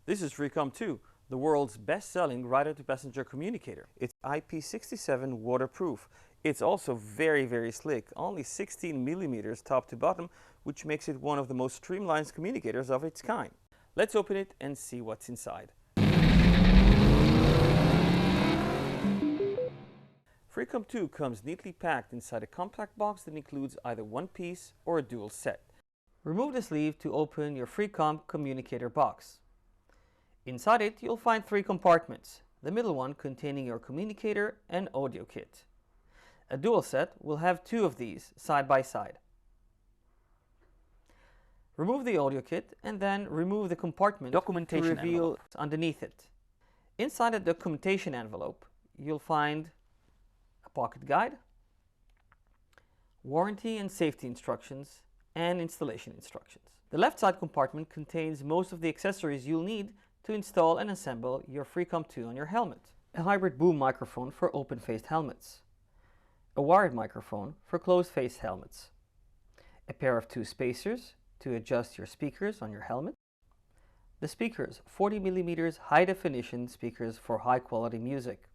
This is FREECOM 2, the world's best-selling rider-to-passenger communicator. It's IP67 waterproof. It's also very slick, only 16 millimeters top to bottom, which makes it one of the most streamlined communicators of its kind. Let's open it and see what's inside. FREECOM 2 comes neatly packed inside a compact box that includes either one piece or a dual set. Remove the sleeve to open your FREECOM communicator box. Inside it, you'll find 3 compartments, the middle one containing your communicator and audio kit. A dual set will have 2 of these side by side. Remove the audio kit and then remove the compartment to reveal underneath it. Inside the documentation envelope, you'll find a pocket guide, warranty and safety instructions, and installation instructions. The left side compartment contains most of the accessories you'll need to install and assemble your FREECOM 2 on your helmet. A hybrid boom microphone for open-faced helmets. A wired microphone for closed-faced helmets. A pair of 2 spacers to adjust your speakers on your helmet. The speakers, 40mm high-definition speakers for high-quality music.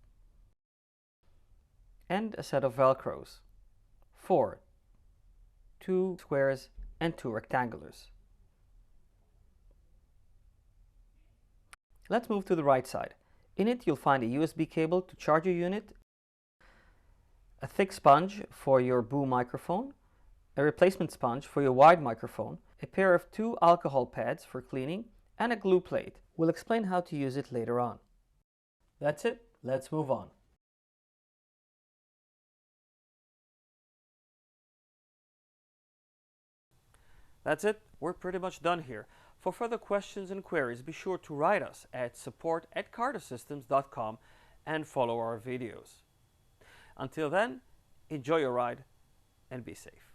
And a set of Velcros. 4. 2 squares and 2 rectangulars. Let's move to the right side. In it you'll find a USB cable to charge your unit, a thick sponge for your boom microphone, a replacement sponge for your wide microphone, a pair of 2 alcohol pads for cleaning, and a glue plate. We'll explain how to use it later on. That's it, let's move on. That's it, we're pretty much done here. For further questions and queries, be sure to write us at support@cardosystems.com and follow our videos. Until then, enjoy your ride and be safe.